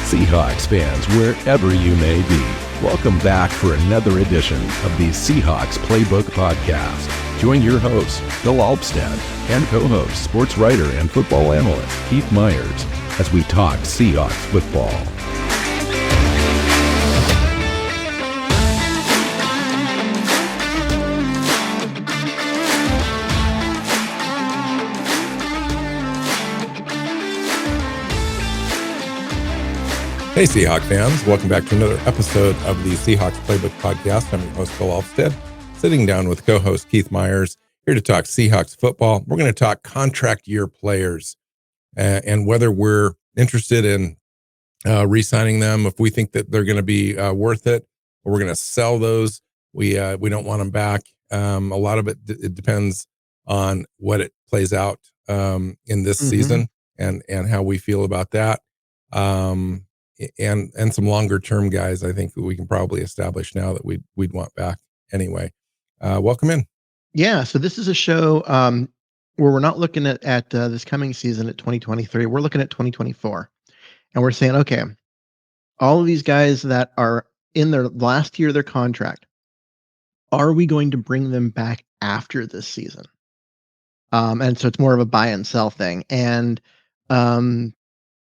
Seahawks fans, wherever you may be, welcome back for another edition of the Seahawks Playbook podcast. Join your host, Bill Alvstad, and co-host, sports writer and football analyst Keith Myers, as we talk Seahawks football. Hey Seahawks fans, welcome back to another episode of the Seahawks Playbook podcast. I'm your host, Bill Alvstad, sitting down with co-host Keith Myers, here to talk Seahawks football. We're going to talk contract year players and whether we're interested in re-signing them, if we think that they're going to be worth it, or we're going to sell those. We don't want them back. A lot of it depends on what it plays out in this season and how we feel about that. And some longer term guys, I think we can probably establish now that we'd want back anyway. Welcome in. Yeah, so this is a show where we're not looking at this coming season at 2023. We're looking at 2024, and we're saying, okay, all of these guys that are in their last year of their contract, are we going to bring them back after this season? And so it's more of a buy and sell thing, and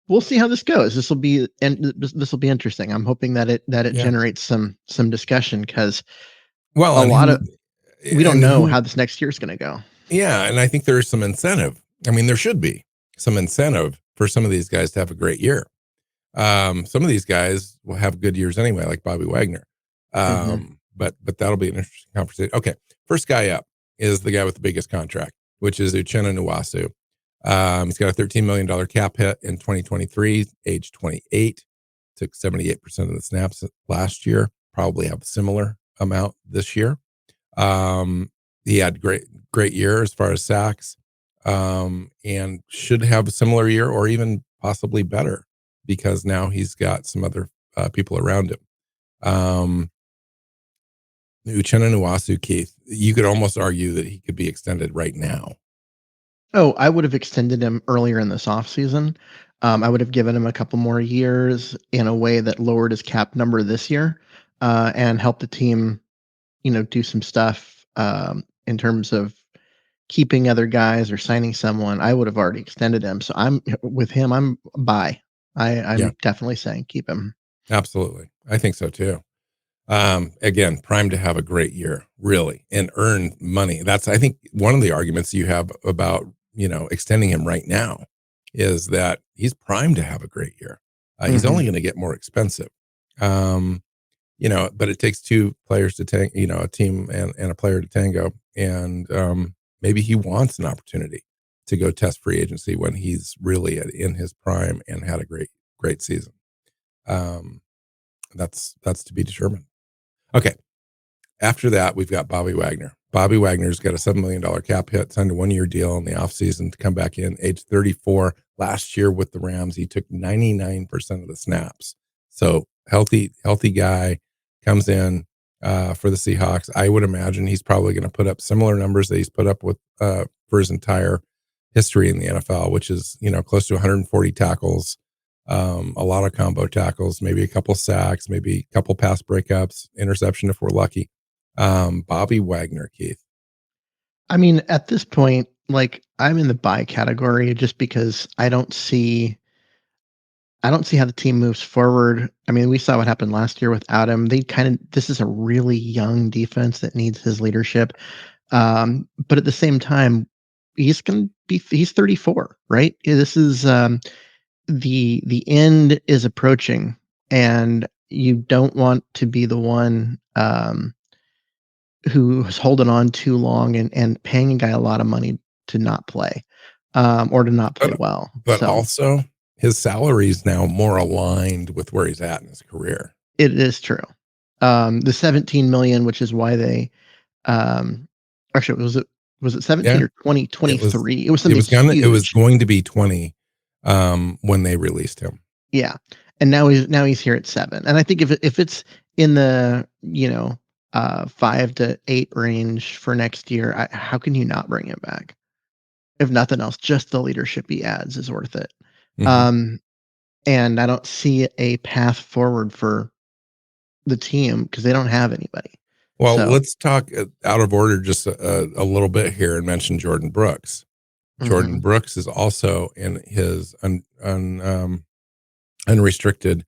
we'll see how this goes. This will be interesting. I'm hoping that it generates some discussion, because we don't know how this next year is going to go. Yeah, and I think there is some incentive. I mean, there should be some incentive for some of these guys to have a great year. Some of these guys will have good years anyway, like Bobby Wagner. But that'll be an interesting conversation. Okay, first guy up is the guy with the biggest contract, which is Uchenna Nwasu. He's got a $13 million cap hit in 2023, age 28, took 78% of the snaps last year, probably have a similar amount this year. He had great year as far as sacks, and should have a similar year or even possibly better, because now he's got some other people around him. Uchenna Nwasu, Keith, you could almost argue that he could be extended right now. Oh, I would have extended him earlier in this offseason. I would have given him a couple more years in a way that lowered his cap number this year, and helped the team, do some stuff in terms of keeping other guys or signing someone. I would have already extended him. So I'm buy. I'm definitely saying keep him. Absolutely. I think so too. Again, primed to have a great year, really, and earn money. That's, I think, one of the arguments you have about, extending him right now is that he's primed to have a great year. He's only going to get more expensive. But it takes two players to a team and a player to tango. And maybe he wants an opportunity to go test free agency when he's really in his prime and had a great season. That's to be determined. Okay. After that, we've got Bobby Wagner. Bobby Wagner's got a $7 million cap hit, signed a 1-year deal in the offseason to come back in, age 34. Last year with the Rams, he took 99% of the snaps. So healthy guy, comes in for the Seahawks. I would imagine he's probably going to put up similar numbers that he's put up with for his entire history in the NFL, which is, close to 140 tackles, a lot of combo tackles, maybe a couple sacks, maybe a couple pass breakups, interception if we're lucky. Bobby Wagner, Keith. I mean, at this point, I'm in the buy category just because I don't see how the team moves forward. I mean, we saw what happened last year without him. This is a really young defense that needs his leadership. But at the same time, he's 34, right? This is, the end is approaching, and you don't want to be the one who's holding on too long and paying a guy a lot of money to not play, or to not play well. But also, his salary is now more aligned with where he's at in his career. It is true. The $17 million, which is why they, actually, was it 17 or 20, 23? It was something huge. It was going to be 20 when they released him. Yeah. And now he's here at 7. And I think if it's in the, 5 to 8 range for next year, how can you not bring him back? If nothing else, just the leadership he adds is worth it. and I don't see a path forward for the team because they don't have anybody. Well, So, let's talk out of order just a little bit here and mention Jordan Brooks. Jordan mhm, Brooks is also in his unrestricted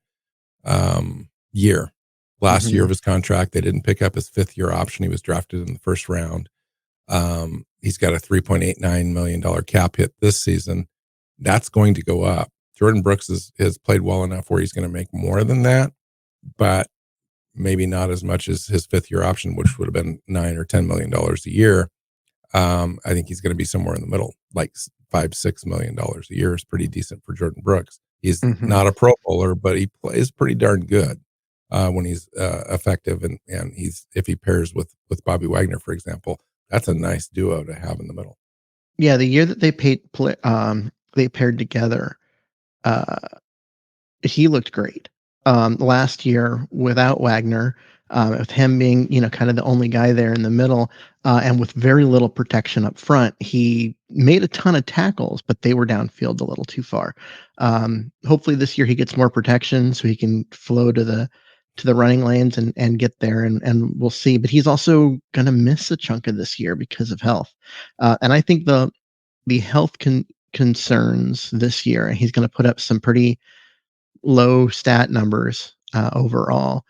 year. Last year mhm, of his contract, they didn't pick up his 5th-year option. He was drafted in the first round. He's got a $3.89 million cap hit this season. That's going to go up. Jordan Brooks has played well enough where he's going to make more than that, but maybe not as much as his 5th-year option, which would have been $9 or $10 million a year. I think he's going to be somewhere in the middle, like $5-6 million a year is pretty decent for Jordan Brooks. He's mhm. not a Pro Bowler, but he plays pretty darn good when he's effective, and he's if he pairs with Bobby Wagner, for example, that's a nice duo to have in the middle. Yeah, the year that they paired together, uh, he looked great. Last year without Wagner, with him being, kind of the only guy there in the middle, and with very little protection up front, he made a ton of tackles, but they were downfield a little too far. Hopefully this year he gets more protection so he can flow to the running lanes and get there, and we'll see. But he's also going to miss a chunk of this year because of health, and I think the health concerns this year, and he's going to put up some pretty low stat numbers overall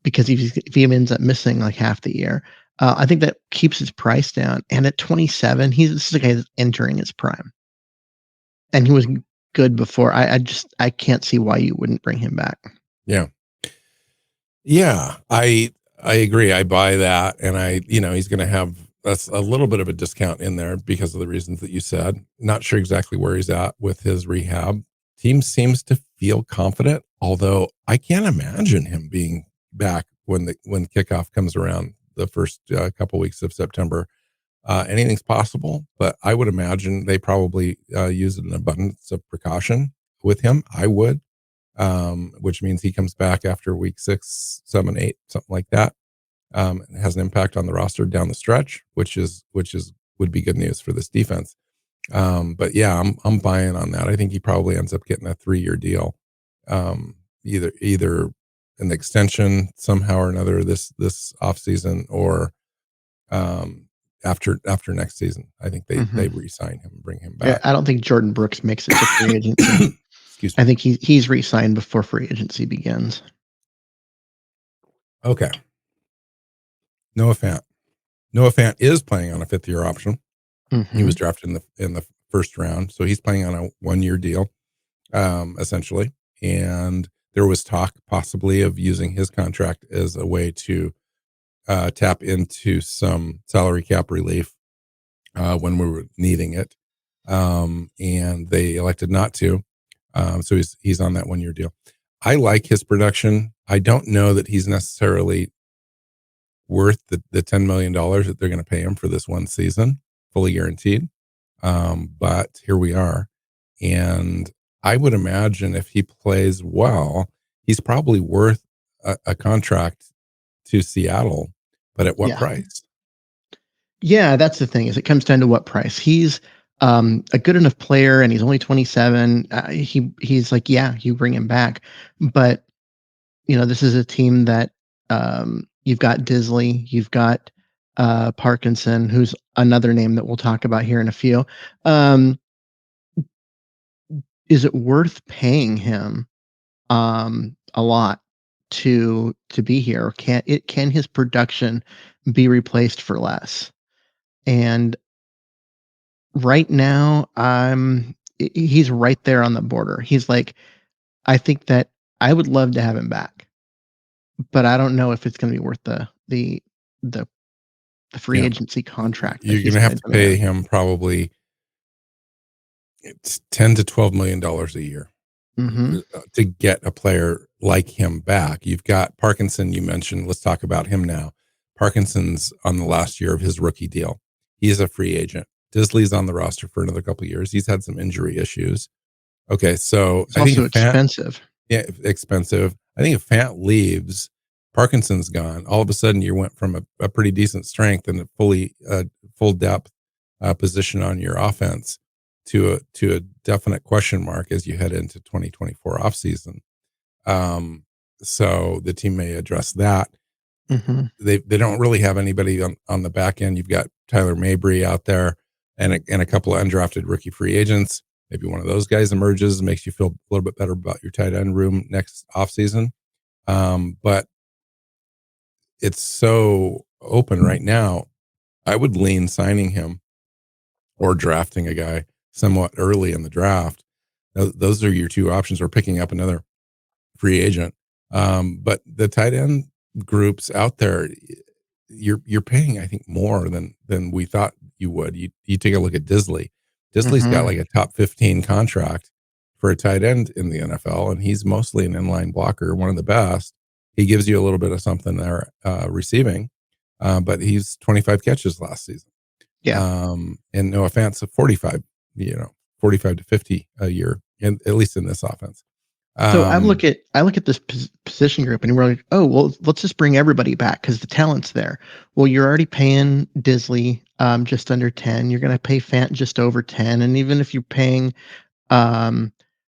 because if he ends up missing like half the year, I think that keeps his price down. And at 27, this is a guy that's entering his prime, and he was good before. I can't see why you wouldn't bring him back. Yeah, yeah, I agree. I buy that, and he's going to have that's a little bit of a discount in there because of the reasons that you said. Not sure exactly where he's at with his rehab. Team seems to feel confident, although I can't imagine him being back when kickoff comes around the first couple weeks of September. Anything's possible, but I would imagine they probably use an abundance of precaution with him. I would, which means he comes back after week 6, 7, 8, something like that. It has an impact on the roster down the stretch, which would be good news for this defense. But yeah, I'm buying on that. I think he probably ends up getting a 3-year deal, either an extension somehow or another this offseason, or after next season. I think they Mhm. re-sign him and bring him Yeah, back. I don't think Jordan Brooks makes it to free agency. Excuse I me. think he's re-signed before free agency begins. Okay. Noah Fant. Noah Fant is playing on a 5th-year option. He was Hmm. drafted in the first round, so he's playing on a 1-year deal, essentially. And there was talk possibly of using his contract as a way to tap into some salary cap relief when we were needing it, and they elected not to. So he's on that 1-year deal. I like his production. I don't know that he's necessarily worth the $10 million that they're going to pay him for this one season, fully guaranteed. But here we are. And I would imagine if he plays well, he's probably worth a contract to Seattle, but at what Yeah. price? Yeah, that's the thing is it comes down to what price. He's a good enough player, and he's only 27. He's like, yeah, you bring him back, but this is a team that you've got Disley, you've got Parkinson, who's another name that we'll talk about here in a few. Um, is it worth paying him a lot to be here? Or can his production be replaced for less? And right now, he's right there on the border. He's like, I think that I would love to have him back, but I don't know if it's going to be worth the the free Yeah, agency contract that you're going he's to have going to to pay demand. him probably it's $10 to $12 million a year Mhm. to get a player like him back. You've got Parkinson, you mentioned. Let's talk about him now. Parkinson's on the last year of his rookie deal. He's a free agent. Disley's on the roster for another couple of years. He's had some injury issues. Okay, so It's I think also if Fant, expensive. yeah, expensive. I think if Fant leaves, Parkinson's gone. All of a sudden, you went from a pretty decent strength and a full depth position on your offense to a definite question mark as you head into 2024 offseason. So the team may address that. Mm-hmm. They don't really have anybody on the back end. You've got Tyler Mabry out there and a couple of undrafted rookie free agents. Maybe one of those guys emerges and makes you feel a little bit better about your tight end room next offseason. But it's so open right now. I would lean signing him or drafting a guy somewhat early in the draft. Those are your two options, or picking up another free agent. But the tight end groups out there, you're paying, I think, more than we thought you would. You take a look at Disley. Disley's got Mm-hmm. like a top 15 contract for a tight end in the NFL, and he's mostly an inline blocker, one of the best. He gives you a little bit of something there receiving, but he's 25 catches last season. Yeah. And no offense, 45, 45 to 50 a year, and at least in this offense. So I look at this position group, and we're like, oh well, let's just bring everybody back because the talent's there. Well, you're already paying Disley just under 10. You're going to pay Fant just over 10, and even if you're paying um,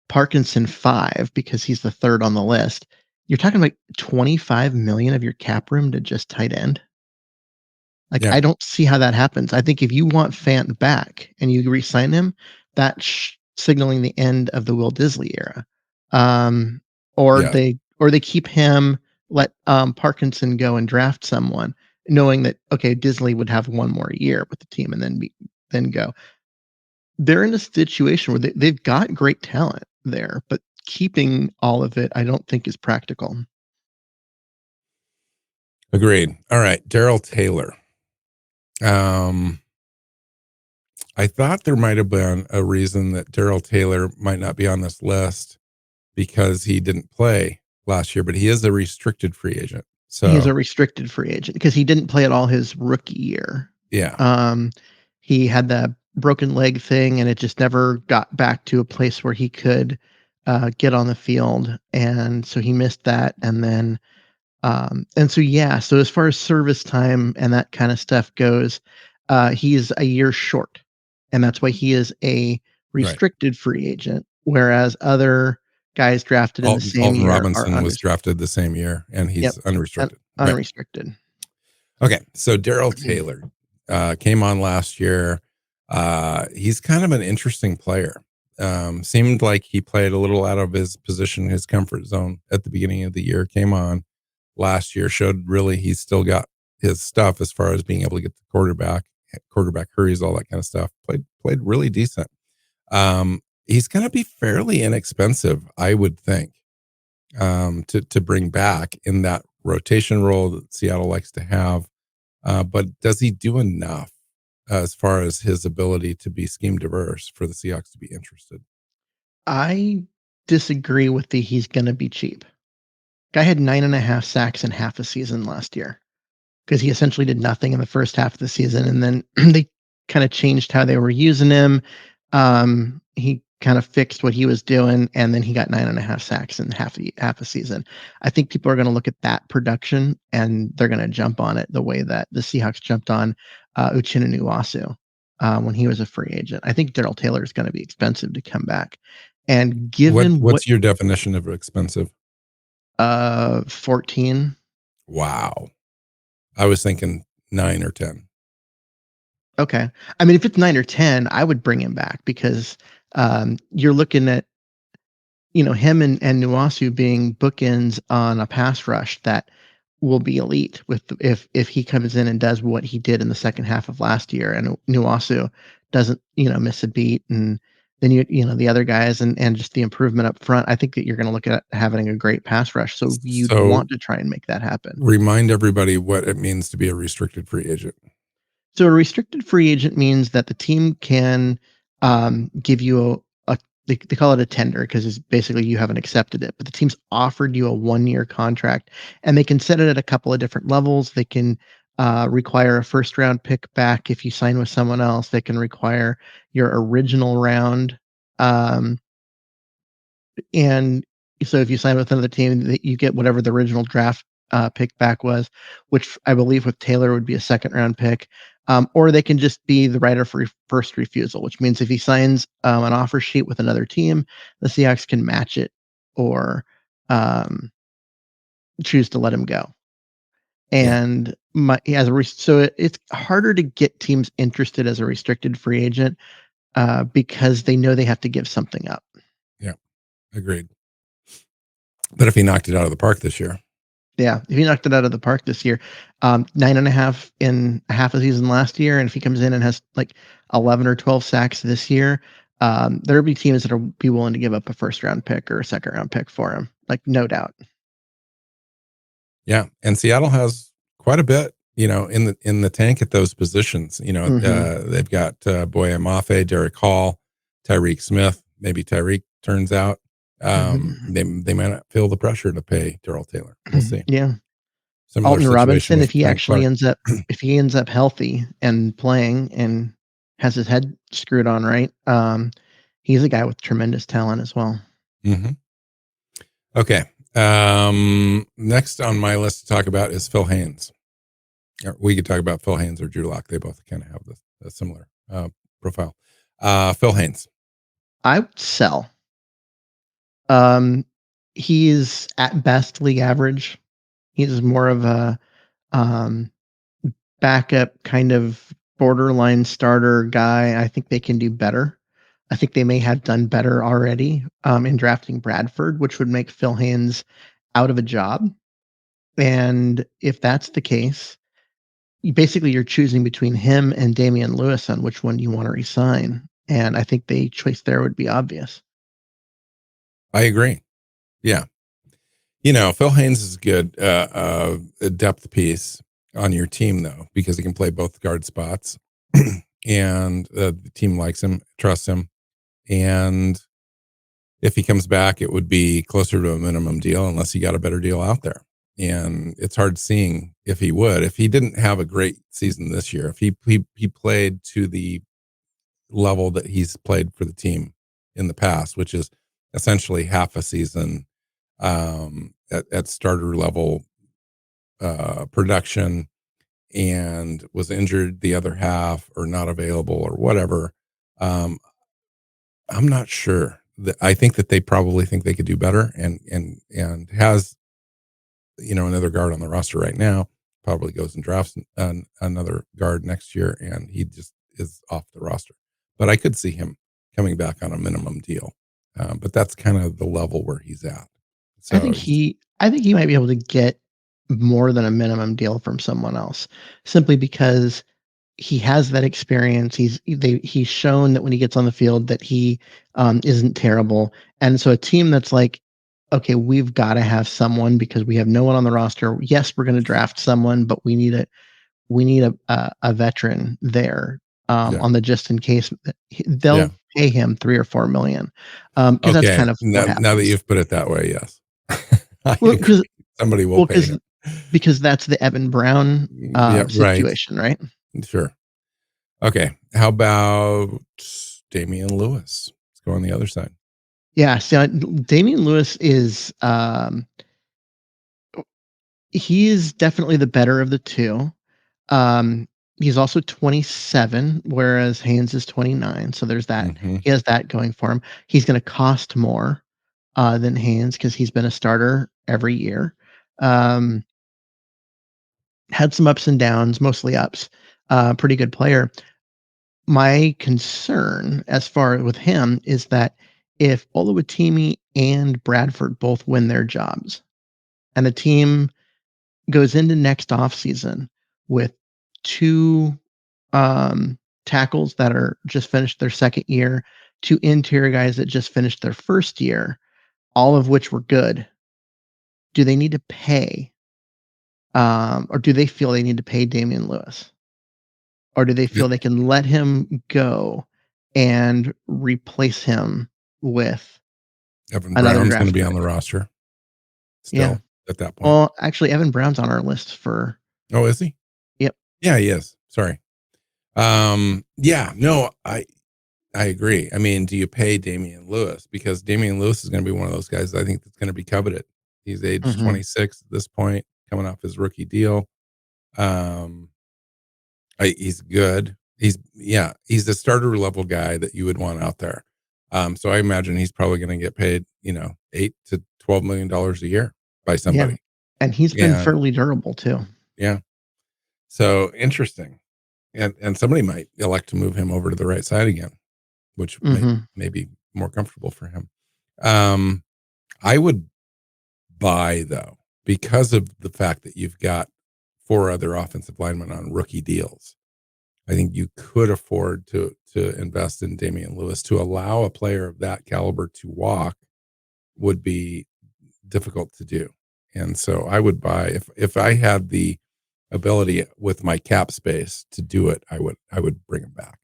Parkinson 5 because he's the third on the list, you're talking like 25 million of your cap room to just tight end. Like, Yeah, I don't see how that happens. I think if you want Fant back and you re-sign him, that's signaling the end of the Will Disley era. Um, or yeah. they keep him, let Parkinson go and draft someone, knowing that okay, Disley would have one more year with the team and then go. They're in a situation where they've got great talent there, but keeping all of it, I don't think is practical. Agreed. All right, Daryl Taylor. I thought there might have been a reason that Daryl Taylor might not be on this list because he didn't play last year, but he is a restricted free agent. He's So a restricted free agent because he didn't play at all his rookie year. yeah, Um, he had that broken leg thing, and it just never got back to a place where he could get on the field, and so he missed that. And so yeah, so as far as service time and that kind of stuff goes, he is a year short, and that's why he is a right. restricted free agent, whereas other guys drafted in the same Alton year are Robinson was drafted the same year, and yep, he's unrestricted. Right. unrestricted. Okay. So Daryl Taylor came on last year. He's kind of an interesting player. Seemed like he played a little out of his position, his comfort zone at the beginning of the year. Came on last year, showed really he's still got his stuff as far as being able to get the quarterback hurries, all that kind of stuff. Played really decent. He's going to be fairly inexpensive, I would think, to bring back in that rotation role that Seattle likes to have. But does he do enough as far as his ability to be scheme diverse for the Seahawks to be interested? I disagree with the he's going to be cheap. Guy had 9.5 sacks in half a season last year because he essentially did nothing in the first half of the season, and then they kind of changed how they were using him. He kind of fixed what he was doing, and then he got 9.5 sacks in half a season. I think people are going to look at that production and they're going to jump on it the way that the Seahawks jumped on Uchenna Nwasu when he was a free agent. I think Daryl Taylor is going to be expensive to come back, and given what What's your definition of expensive? 14. Wow, I was thinking 9 or 10. Okay. I mean, if it's 9 or 10, I would bring him back because you're looking at, him and Nuasu being bookends on a pass rush that will be elite if he comes in and does what he did in the second half of last year, and Nuasu doesn't, miss a beat, and then the other guys and just the improvement up front. I think that you're going to look at having a great pass rush. So you'd So want to try and make that happen. remind everybody what it means to be a restricted free agent. So a restricted free agent means that the team can give you they call it a tender because it's basically you haven't accepted it, but the team's offered you a 1-year contract, and they can set it at a couple of different levels. They can require a first round pick back if you sign with someone else. They can require your original round. Um, and so if you sign with another team, you get whatever the original draft pick back was, which I believe with Taylor would be a second round pick. Or they can just be the right of first refusal, which means if he signs an offer sheet with another team, the Seahawks can match it or um, choose to let him go. Yeah. And it's harder to get teams interested as a restricted free agent because they know they have to give something up. Yeah. Agreed. But if he knocked it out of the park this year. Yeah, if he knocked it out of the park this year, 9.5 in half a season last year, and if he comes in and has like 11 or 12 sacks this year, there'll be teams that will be willing to give up a first round pick or a second round pick for him, like no doubt. Yeah. And Seattle has quite a bit, in the tank at those positions. They've got Boye Mafe, Derek Hall, Tyreek Smith. Maybe Tyreek turns out. They might not feel the pressure to pay Darrell Taylor. We'll see. Yeah. Similar Alton situation Robinson, with if he Frank actually Clark. if he ends up healthy and playing and has his head screwed on right, he's a guy with tremendous talent as well. Mm-hmm. Okay. Next on my list to talk about is Phil Haynes. We could talk about Phil Haynes or Drew Lock. They both kind of have a similar profile. Phil Haynes. I would sell. He is at best league average. He's more of a um, backup kind of borderline starter guy. I think they can do better. I think they may have done better already in drafting Bradford, which would make Phil Haynes out of a job. And if that's the case, you're choosing between him and Damian Lewis on which one you want to resign. And I think the choice there would be obvious. I agree. Yeah. Phil Haynes is good a depth piece on your team, though, because he can play both guard spots and the team likes him, trusts him. And if he comes back, it would be closer to a minimum deal unless he got a better deal out there. And it's hard seeing if he would. If he didn't have a great season this year, if he played to the level that he's played for the team in the past, which is essentially half a season at starter level production, and was injured the other half or not available or whatever, I'm not sure. I think that they probably think they could do better, and has another guard on the roster right now. Probably goes and drafts another guard next year, and he just is off the roster. But I could see him coming back on a minimum deal. But that's kind of the level where he's at. So I think he might be able to get more than a minimum deal from someone else, simply because he has that experience. He's shown that when he gets on the field that he isn't terrible, and so a team that's like, okay, we've got to have someone because we have no one on the roster. Yes, we're going to draft someone, but we need a veteran there yeah. on the just in case. They'll pay him $3 or $4 million because that's kind of what happens. Now that you've put it that way, yes. Because somebody will pay him. Because that's the Evan Brown situation, right? Sure. Okay. How about Damian Lewis? Let's go on the other side. Yeah. So Damian Lewis is he is definitely the better of the two. He's also 27, whereas Haynes is 29. So there's that. Mm-hmm. He has that going for him. He's going to cost more than Haynes because he's been a starter every year. Had some ups and downs, mostly ups. Pretty good player. My concern as far with him is that if Oluwatimi and Bradford both win their jobs and the team goes into next offseason with two tackles that are just finished their second year, two interior guys that just finished their first year, all of which were good, do they need to pay? Or do they feel they need to pay Damian Lewis? Or do they feel they can let him go and replace him with Evan another Brown's draft going to be pick? on the roster still at that point. Well, actually, Evan Brown's on our list for. Oh, is he? Yep. Yeah, he is. Sorry. Yeah, no, I agree. I mean, do you pay Damian Lewis? Because Damian Lewis is going to be one of those guys I think that's going to be coveted. He's age 26 at this point, coming off his rookie deal. He's good. He's a starter level guy that you would want out there. So I imagine he's probably going to get paid, $8 to $12 million a year by Yeah. somebody. And he's been And fairly durable too. yeah, so interesting. And somebody might elect to move him over to the right side again, which Hmm. may be more comfortable for him. Um, I would buy though, because of the fact that you've got 4 other offensive linemen on rookie deals. I think you could afford to invest in Damian Lewis. To allow a player of that caliber to walk would be difficult to do. And so I would buy, if I had the ability with my cap space to do it, I would bring him back.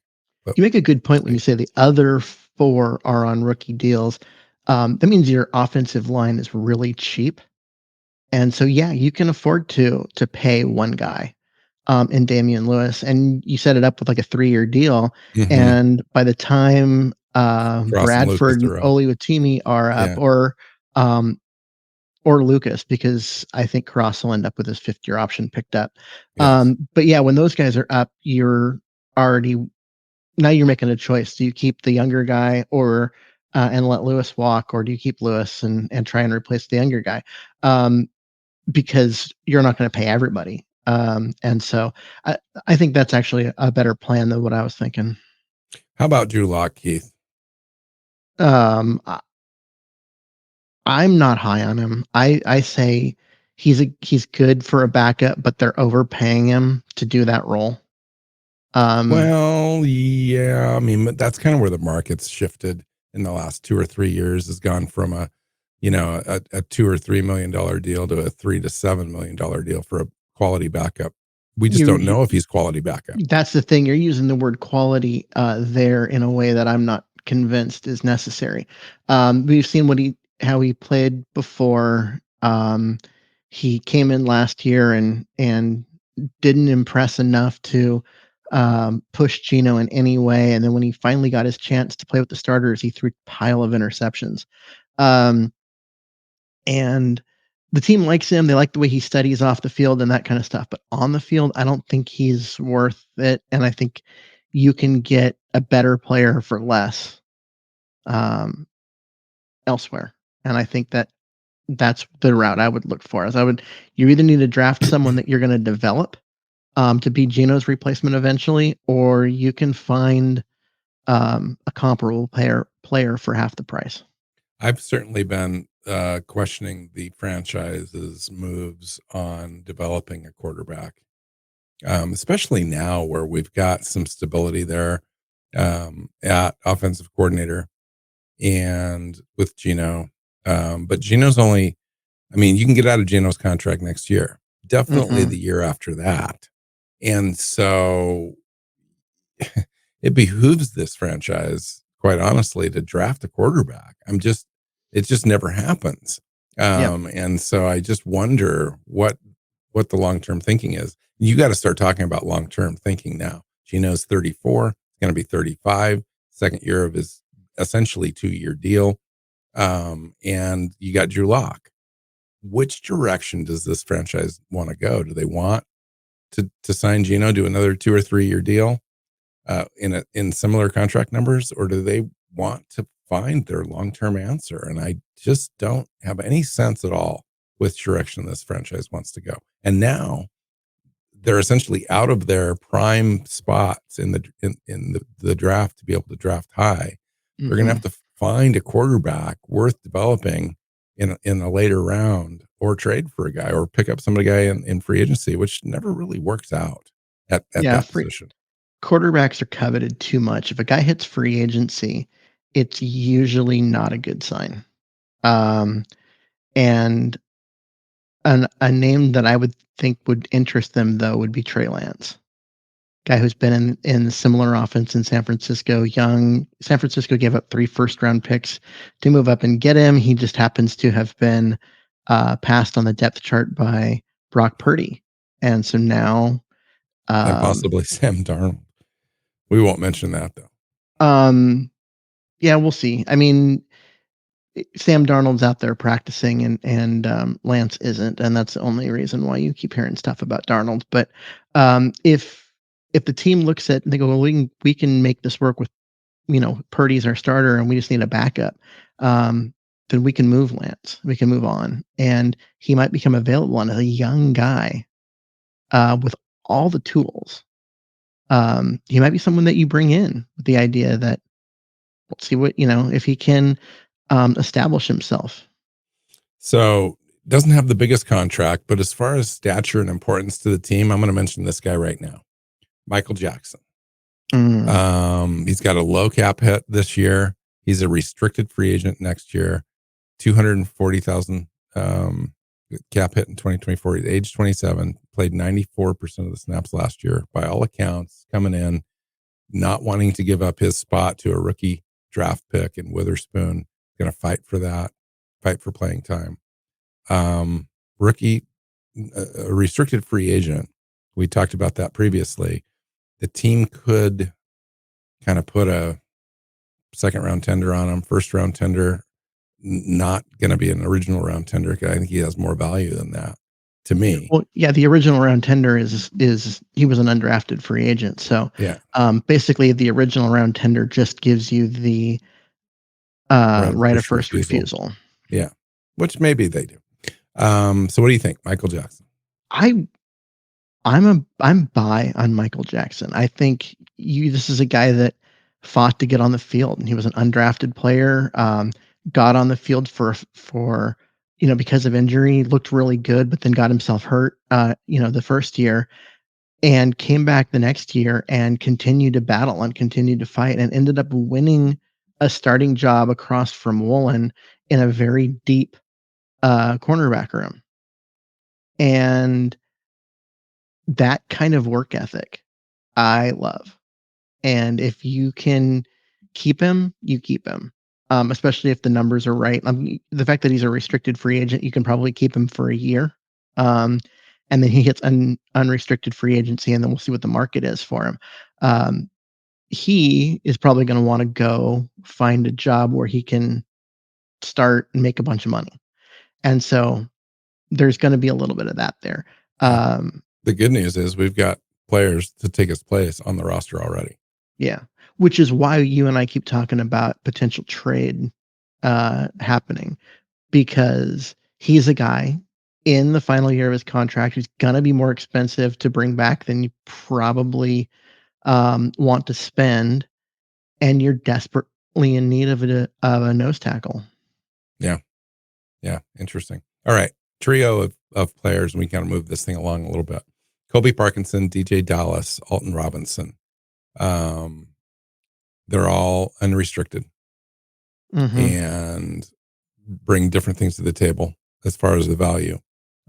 But You make a good point when see. you say the other four are on rookie deals. That means your offensive line is really cheap. And so, yeah, you can afford to pay one guy in Damian Lewis, and you set it up with like a 3-year deal. Mhm. And by the time Cross and Lucas Bradford and are up. Oluwatimi are up, Yeah. um, or Lucas, because I think Cross will end up with his 5th-year option picked up. Yes. But yeah, when those guys are up, you're already now you're making a choice. Do you keep the younger guy or and let Lewis walk, or do you keep Lewis and try and replace the younger guy? Because you're not going to pay everybody. And so I, I think that's actually a better plan than what I was thinking. How about Drew Lock, Keith? Um, I, I'm not high on him. I say he's good for a backup, but they're overpaying him to do that role. Um, Well, yeah, I mean, that's kind of where the market's shifted in the last 2 or 3 years. Has gone from a $2 or $3 million deal to a $3 to $7 million deal for a quality backup. We just don't you know if he's quality backup. That's the thing. You're using the word quality there in a way that I'm not convinced is necessary. We've seen how he played before. He came in last year and didn't impress enough to push Gino in any way. And then when he finally got his chance to play with the starters, he threw a pile of interceptions. Um, and the team likes him. They like the way he studies off the field and that kind of stuff. But on the field, I don't think he's worth it. And I think you can get a better player for less um, elsewhere. And I think that's the route I would look for. You either need to draft someone that you're going to develop to be Gino's replacement eventually, or you can find a comparable player for half the price. I've certainly been questioning the franchise's moves on developing a quarterback, especially now where we've got some stability there at offensive coordinator and with Gino. But Gino's only, I mean, you can get out of Gino's contract next year, definitely Hmm. the year after that. And so it behooves this franchise, quite honestly, to draft a quarterback. It just never happens. Yep. And so I just wonder what the long term thinking is. You got to start talking about long term thinking now. Gino's 34, going to be 35, second year of his essentially 2-year deal. And you got Drew Lock. Which direction does this franchise want to go? Do they want to sign Gino to another 2 or 3 year deal? In similar contract numbers, or do they want to find their long-term answer? And I just don't have any sense at all which direction this franchise wants to go. And now they're essentially out of their prime spots in the draft to be able to draft high. They're going to Hmm. have to find a quarterback worth developing in a later round, or trade for a guy, or pick up some guy in free agency, which never really works out at Yeah. that position. Quarterbacks are coveted too much. If a guy hits free agency, it's usually not a good sign. Um, and a name that I would think would interest them though would be Trey Lance, guy who's been in similar offense in San Francisco. Young San Francisco gave up 3 first-round picks to move up and get him. He just happens to have been passed on the depth chart by Brock Purdy, and so now, And um, possibly Sam Darnold. We won't mention that though. um, yeah, we'll see. I mean, Sam Darnold's out there practicing and Lance isn't, and that's the only reason why you keep hearing stuff about Darnold. But if if the team looks at and they go, well, we can make this work with, Purdy's our starter and we just need a backup, then we can move Lance. We can move on. And he might become available and as a young guy with all the tools. He might be someone that you bring in with the idea that let's see what, if he can establish himself. So doesn't have the biggest contract, but as far as stature and importance to the team, I'm going to mention this guy right now, Michael Jackson. He's got a low cap hit this year. He's a restricted free agent next year, 240,000 cap hit in 2024. He's age 27, played 94% of the snaps last year. By all accounts, coming in, not wanting to give up his spot to a rookie draft pick in Witherspoon. Going to fight for that, fight for playing time. Rookie, a restricted free agent. We talked about that previously. The team could kind of put a second round tender on him, first round tender, not going to be an original round tender. I think he has more value than that to me. Well, yeah, the original round tender is he was an undrafted free agent. So yeah, basically the original round tender just gives you the right of first refusal. Yeah, which maybe they do. So what do you think, Michael Jackson? I'm buy on Michael Jackson. I think this is a guy that fought to get on the field, and he was an undrafted player. Got on the field for because of injury, looked really good, but then got himself hurt. The first year, and came back the next year and continued to battle and continued to fight, and ended up winning a starting job across from Woolen in a very deep cornerback room. And that kind of work ethic I love. And if you can keep him, you keep him. Especially if the numbers are right. The fact that he's a restricted free agent, you can probably keep him for a year. And then he gets unrestricted free agency, and then we'll see what the market is for him. He is probably going to want to go find a job where he can start and make a bunch of money. And so there's going to be a little bit of that there. The good news is we've got players to take his place on the roster already. Yeah. Which is why you and I keep talking about potential trade happening, because he's a guy in the final year of his contract who's going to be more expensive to bring back than you probably want to spend, and you're desperately in need of a nose tackle. Yeah. Interesting. All right. Trio of players, and we kind of move this thing along a little bit. Kobe Parkinson, DJ Dallas, Alton Robinson. They're all unrestricted and bring different things to the table as far as the value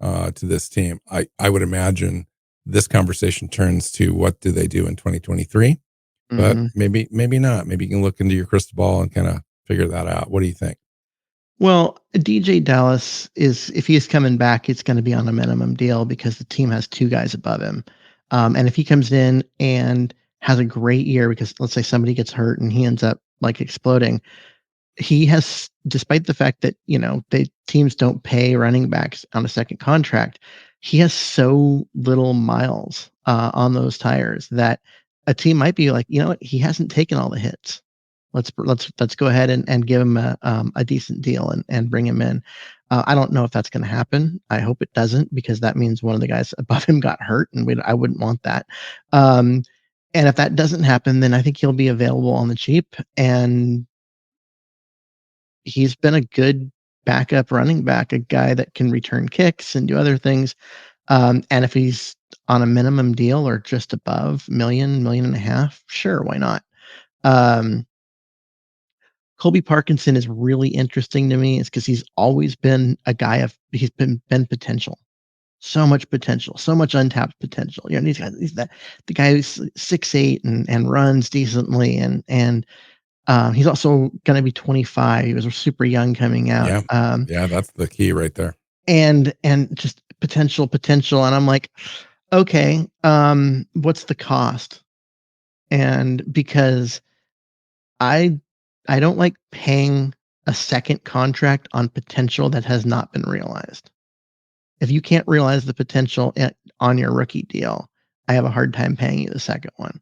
to this team. I would imagine this conversation turns to what do they do in 2023, but maybe not. Maybe you can look into your crystal ball and kind of figure that out. What do you think? Well, DJ Dallas if he's coming back, it's going to be on a minimum deal because the team has two guys above him. And if he comes in and has a great year, because let's say somebody gets hurt and he ends up like exploding, he has, despite the fact that, teams don't pay running backs on a second contract, he has so little miles on those tires that a team might be like, you know what, he hasn't taken all the hits. Let's go ahead and give him a decent deal and bring him in. I don't know if that's going to happen. I hope it doesn't, because that means one of the guys above him got hurt, and I wouldn't want that. And if that doesn't happen, then I think he'll be available on the cheap. And he's been a good backup running back, a guy that can return kicks and do other things. And if he's on a minimum deal or just above $1.5 million, sure, why not? Kobe Parkinson is really interesting to me. It's because he's always been a guy he's been potential. So much potential, so much untapped potential. He's the guy who's 6'8" and runs decently, and he's also going to be 25. He was super young coming out. Yeah, that's the key right there. And just potential. And I'm like, okay, what's the cost? And because I don't like paying a second contract on potential that has not been realized. If you can't realize the potential on your rookie deal, I have a hard time paying you the second one.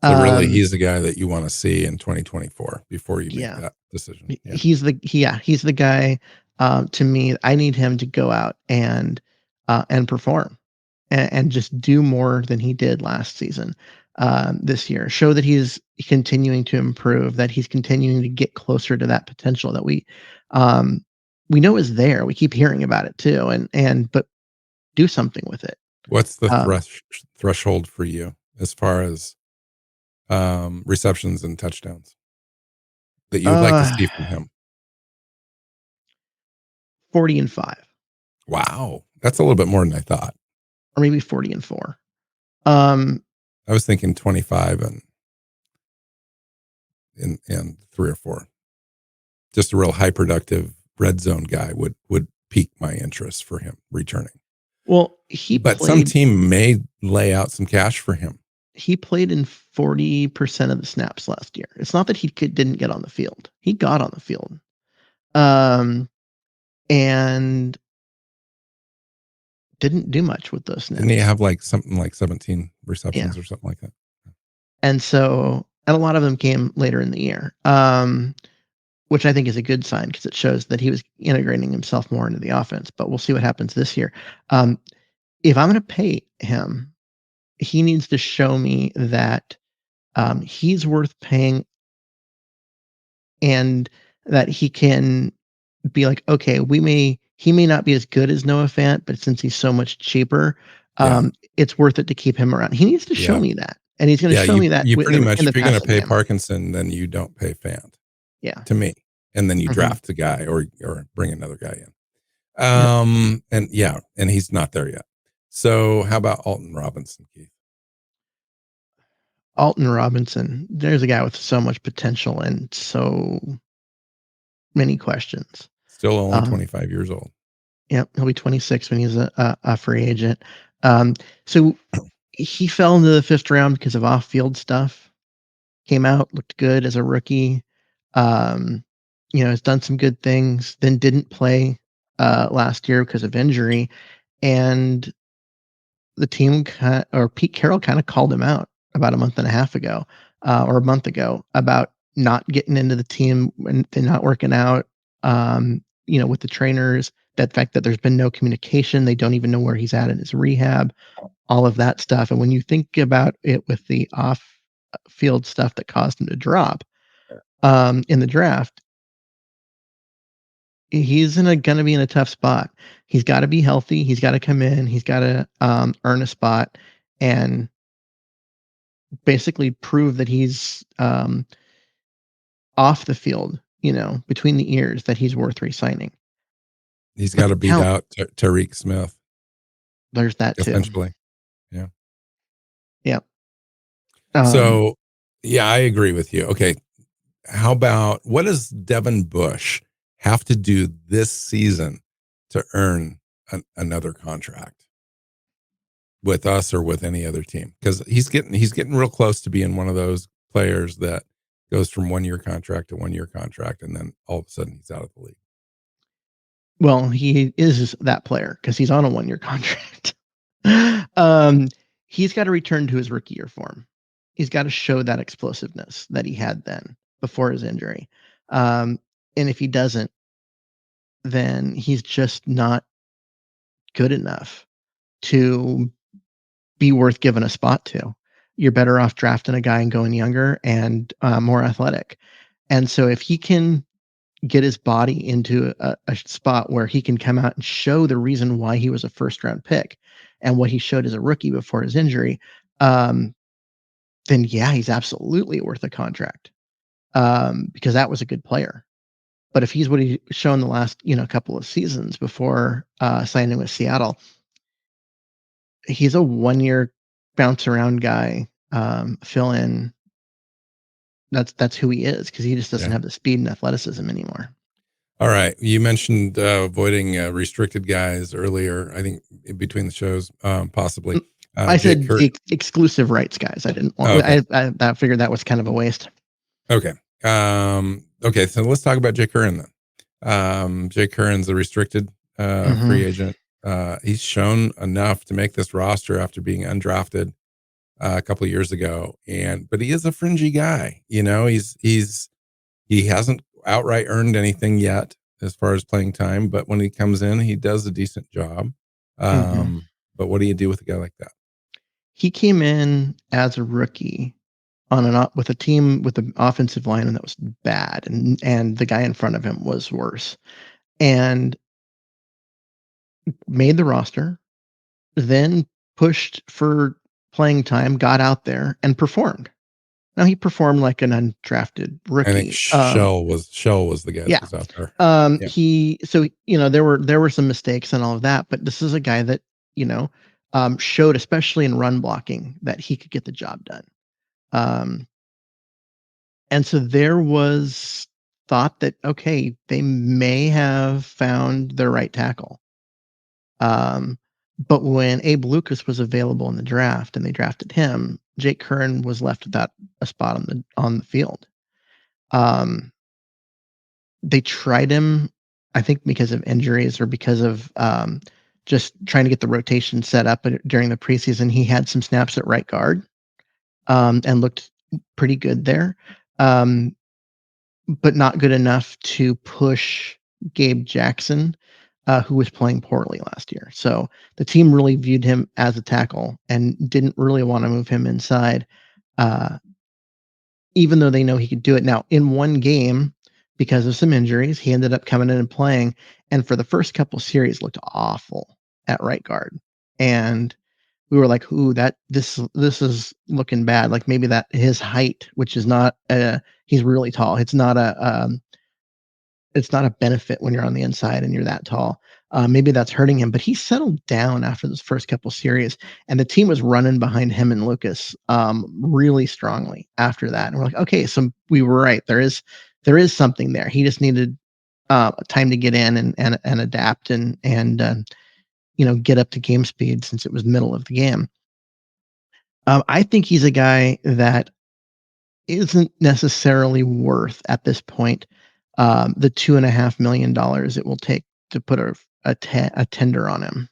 So really, he's the guy that you want to see in 2024 before you make Yeah, that decision. Yeah. he's the guy. To me, I need him to go out and perform and just do more than he did last season. This year, show that he's continuing to improve, that he's continuing to get closer to that potential that we know is there. We keep hearing about it too, but do something with it. What's the Um, threshold for you as far as receptions and touchdowns that you would like to uh, see from him? 40-5, Wow, that's a little bit more than I thought. or maybe 40-4. Um, I was thinking 25 and 3 or 4. Just a real high productive red zone guy would pique my interest for him returning. well, he But some played team may lay out some cash for him. he played in 40% of the snaps last year. It's not that didn't get on the field. He got on the field. And didn't do much with those Didn't he snaps. have like something like 17 Yeah. receptions or something like that? And a lot of them came later in the year, which I think is a good sign because it shows that he was integrating himself more into the offense. But we'll see what happens this year. If I'm going to pay him, he needs to show me that he's worth paying and that he can be like, okay, he may not be as good as Noah Fant, but since he's so much cheaper, Yeah. it's worth it to keep him around. He needs to show Yeah. me that, and he's going to Yeah. show me that You pretty in much, the if you're going to passing pay game. Parkinson, then you don't pay Fant Yeah. to me. And then you Mhm. draft a guy or bring another guy in. Yep. And he's not there yet. So how about Alton Robinson, Keith? Alton Robinson, there's a guy with so much potential and so many questions. Still only Um, 25 years old. Yep, he'll be 26 when he's a free agent. So he fell into the fifth round because of off-field stuff. Came out, looked good as a rookie. Um, has done some good things. Then didn't play last year because of injury, and the team or Pete Carroll kind of called him out about a month and a half ago, or a month ago, about not getting into the team and they're not working out. With the trainers, that fact that there's been no communication, they don't even know where he's at in his rehab, all of that stuff. And when you think about it with the off field stuff that caused him to drop in the draft, he's going to be in a tough spot. He's got to be healthy. He's got to come in. He's got to earn a spot and basically prove that he's off the field, between the ears, that he's worth re-signing. He's But got the to beat talent, out Tariq Smith, there's that too. essentially. Yeah. Yeah. So, yeah, I agree with you. Okay. How about what does Devin Bush have to do this season to earn another contract with us or with any other team? Because he's getting real close to being one of those players that goes from 1 year contract to 1 year contract, and then all of a sudden he's out of the league. Well, he is that player because he's on a 1-year contract. He's got to return to his rookie year form. He's got to show that explosiveness that he had then before his injury. And if he doesn't, then he's just not good enough to be worth giving a spot to. You're better off drafting a guy and going younger and more athletic. And so if he can get his body into a spot where he can come out and show the reason why he was a first round pick and what he showed as a rookie before his injury, then yeah, he's absolutely worth a contract because that was a good player. But if he's what he's shown the last couple of seasons before signing with Seattle, he's a 1-year bounce around guy, fill in. That's who he is because he just doesn't have the speed and athleticism anymore. All right. You mentioned avoiding restricted guys earlier, I think in between the shows, possibly. I said exclusive rights guys. I didn't want. Okay. I figured that was kind of a waste. Okay. Okay. So let's talk about Jay Curran then. Jay Curran's a restricted free agent. He's shown enough to make this roster after being undrafted. a couple of years ago, but he is a fringy guy. He hasn't outright earned anything yet as far as playing time, but when he comes in, he does a decent job. Hmm. But what do you do with a guy like that? He came in as a rookie with a team with an offensive line that was bad, and the guy in front of him was worse, and made the roster, then pushed for playing time, got out there and performed. Now he performed like an undrafted I think rookie. Shell was the guy that Yeah. was out there. Yeah. There were some mistakes and all of that, but this is a guy that, showed, especially in run blocking, that he could get the job done. Um, and so there was thought that, okay, they may have found their right tackle. But when Abe Lucas was available in the draft and they drafted him, Jake Curran was left without a spot on the field. They tried him, I think, because of injuries or because of just trying to get the rotation set up during the preseason. He had some snaps at right guard and looked pretty good there, um, but not good enough to push Gabe Jackson, who was playing poorly last year. So the team really viewed him as a tackle and didn't really want to move him inside. Uh, Even though they know he could do it. Now, in one game, because of some injuries, he ended up coming in and playing, and for the first couple series looked awful at right guard. And we were like, "Ooh, this is looking bad." Like maybe that his height, which is not he's really tall. It's not a benefit when you're on the inside and you're that tall. Maybe that's hurting him, but he settled down after those first couple series, and the team was running behind him and Lucas really strongly after that. And we're like, okay, so we were right. There is something there. He just needed time to get in and adapt and get up to game speed since it was middle of the game. I think he's a guy that isn't necessarily worth at this point the $2.5 million it will take to put a tender on him.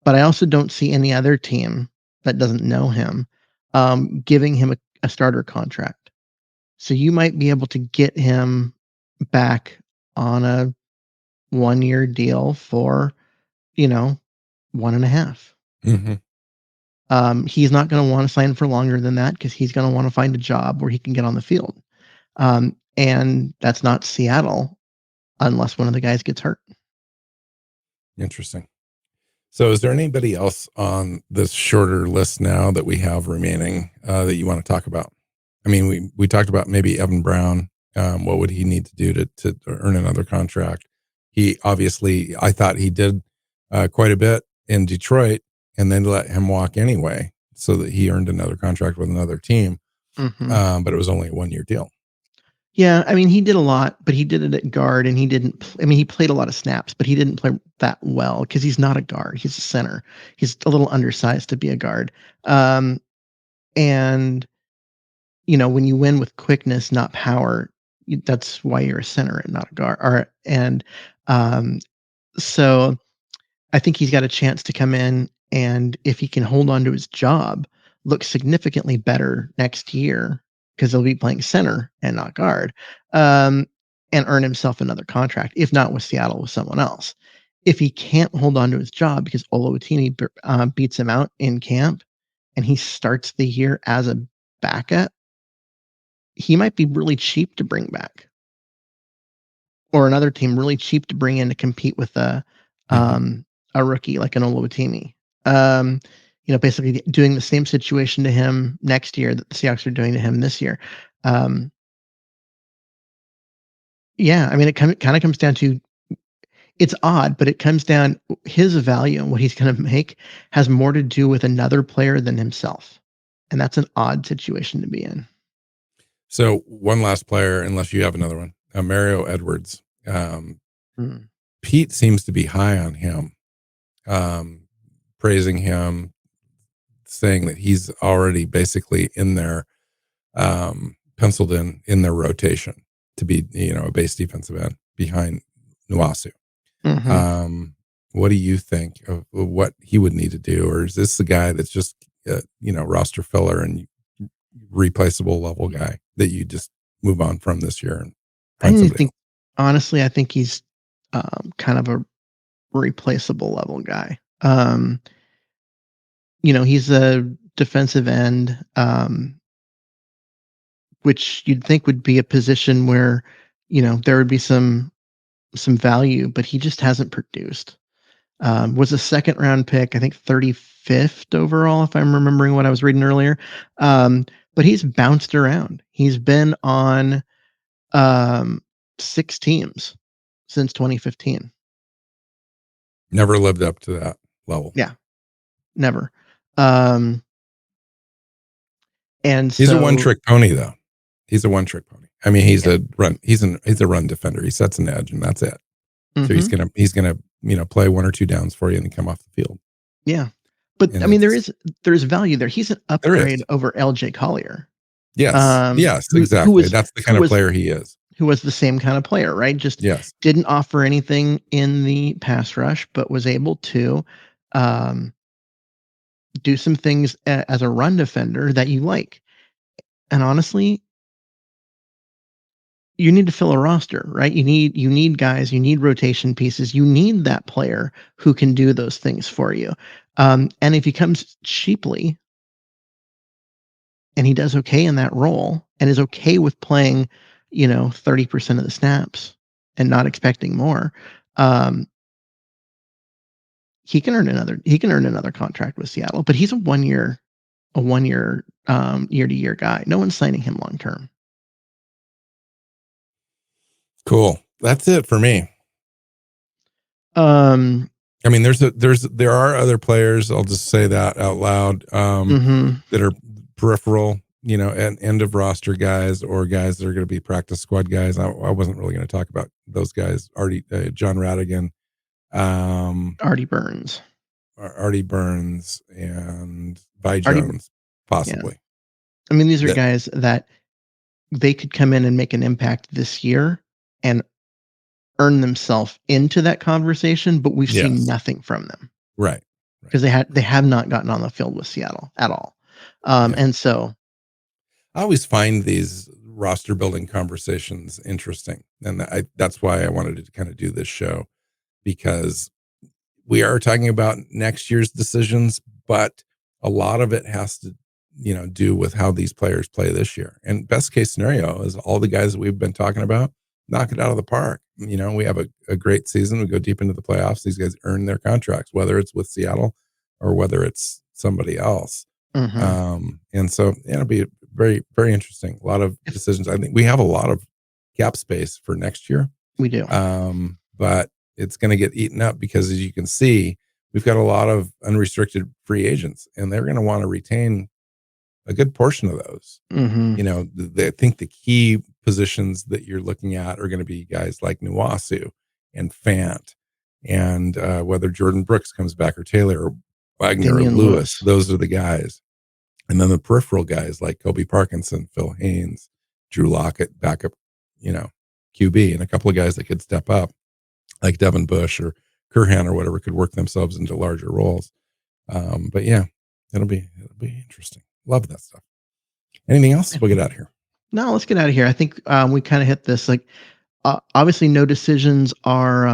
But I also don't see any other team that doesn't know him giving him a starter contract. So you might be able to get him back on a 1-year deal for, 1.5. Mm-hmm. He's not going to want to sign for longer than that because he's going to want to find a job where he can get on the field. And that's not Seattle unless one of the guys gets hurt. Interesting. So is there anybody else on this shorter list now that we have remaining that you want to talk about? I mean, we talked about maybe Evan Brown. What would he need to do to earn another contract? He obviously, I thought he did quite a bit in Detroit and then let him walk anyway so that he earned another contract with another team. Mm-hmm. But it was only a 1-year deal. Yeah, I mean, he did a lot, but he did it at guard, and he didn't. He played a lot of snaps, but he didn't play that well because he's not a guard. He's a center. He's a little undersized to be a guard. And when you win with quickness, not power, that's why you're a center and not a guard. Um, so I think he's got a chance to come in, and if he can hold on to his job, look significantly better next year because he'll be playing center and not guard, um, and earn himself another contract, if not with Seattle, with someone else. If he can't hold on to his job because Oluwatimi beats him out in camp and he starts the year as a backup, he might be really cheap to bring back, or another team really cheap to bring in to compete with Mm-hmm. a rookie like an Oluwatimi. Um, basically doing the same situation to him next year that the Seahawks are doing to him this year. Um, yeah, I mean, it kind of comes down to, it's odd, but it comes down, his value and what he's going to make has more to do with another player than himself, and that's an odd situation to be in. So one last player, unless you have another one, Mario Edwards. Mm. Pete seems to be high on him, praising him, saying that he's already basically in there, penciled in their rotation to be, a base defensive end behind Nuasu. Mm-hmm. What do you think of what he would need to do? Or is this the guy that's just roster filler and replaceable level guy that you just move on from this year and I find didn't somebody think, honestly, I think he's kind of a replaceable level guy. He's a defensive end, which you'd think would be a position where, there would be some value, but he just hasn't produced. Was a second round pick, I think 35th overall, if I'm remembering what I was reading earlier. But he's bounced around. He's been on 6 teams since 2015. never lived up to that level. Yeah, never. And He's a so, one-trick pony, though. He's a one-trick pony. I mean, he's a run defender. He sets an edge, and that's it. So he's gonna play 1 or 2 downs for you and then come off the field. yeah. But And I mean, there's value there. He's an upgrade over LJ Collier. Yes, exactly. That's the kind of player he is. Who was the same kind of player, right? Just didn't offer anything in the pass rush, but was able to do some things as a run defender that you like. And honestly, you need to fill a roster, right? You need guys, you need rotation pieces, you need that player who can do those things for you. And if he comes cheaply and he does okay in that role and is okay with playing, 30% of the snaps and not expecting more, he can earn another contract with Seattle, but he's a one year year-to-year guy. No one's signing him long term. Cool. That's it for me. I mean, there are other players. I'll just say that out loud that are peripheral, and end of roster guys or guys that are going to be practice squad guys. I wasn't really going to talk about those guys. John Radigan, Artie Burns, and Vi Jones, possibly. Yeah. I mean, these are guys that they could come in and make an impact this year and earn themselves into that conversation, but we've seen nothing from them. Right. Because they have not gotten on the field with Seattle at all. And so I always find these roster building conversations interesting. And that's why I wanted to kind of do this show, because we are talking about next year's decisions, but a lot of it has to, do with how these players play this year. And best case scenario is all the guys that we've been talking about, knock it out of the park. We have a great season. We go deep into the playoffs. These guys earn their contracts, whether it's with Seattle or whether it's somebody else. And so it'll be very, very interesting. A lot of decisions. I think we have a lot of cap space for next year. We do. But it's going to get eaten up because, as you can see, we've got a lot of unrestricted free agents, and they're going to want to retain a good portion of those. I think the key positions that you're looking at are going to be guys like Nuwasu and Fant, and whether Jordan Brooks comes back or Taylor or Wagner or Lewis, those are the guys. And then the peripheral guys like Kobe Parkinson, Phil Haynes, Drew Lockett, backup, QB, and a couple of guys that could step up like Devin Bush or Kurhan or whatever, could work themselves into larger roles. But yeah, it'll be interesting. Love that stuff. Anything else? We'll get out of here. No, let's get out of here. I think we kind of hit this. Like, obviously, no decisions are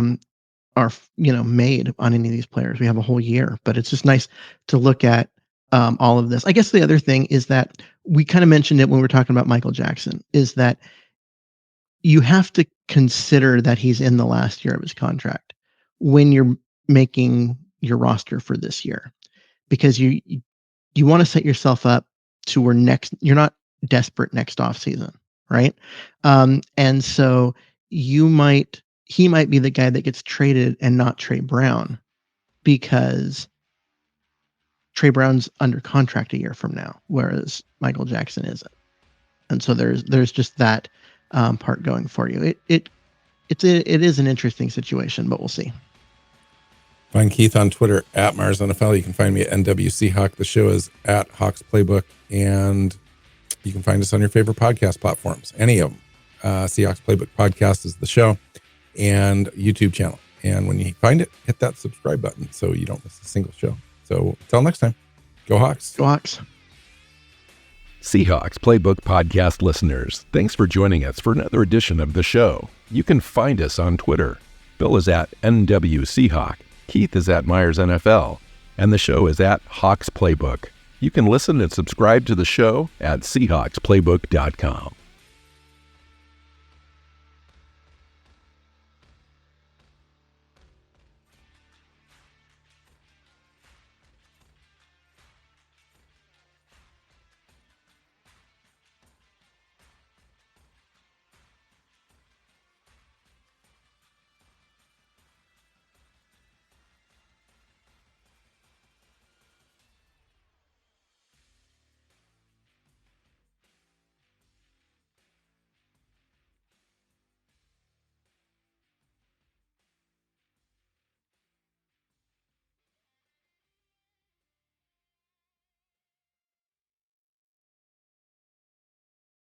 made on any of these players. We have a whole year, but it's just nice to look at all of this. I guess the other thing is that we kind of mentioned it when we were talking about Michael Jackson, is that you have to consider that he's in the last year of his contract when you're making your roster for this year, because you want to set yourself up to where you're not desperate next off season, right? And so he might be the guy that gets traded and not Trey Brown, because Trey Brown's under contract a year from now, whereas Michael Jackson isn't. And so there's just that part going for you. It is an interesting situation, but we'll see. Find Keith on Twitter at Mars NFL. You can find me at NWC Hawk. The show is at Hawks Playbook, and you can find us on your favorite podcast platforms, any of them. Seahawks Playbook Podcast is the show, and YouTube channel. And when you find it, hit that subscribe button so you don't miss a single show. So until next time, Go Hawks. Go Hawks. Seahawks Playbook podcast listeners, thanks for joining us for another edition of the show. You can find us on Twitter. Bill is at NWSeahawk, Keith is at Myers NFL, and the show is at Hawks Playbook. You can listen and subscribe to the show at SeahawksPlaybook.com.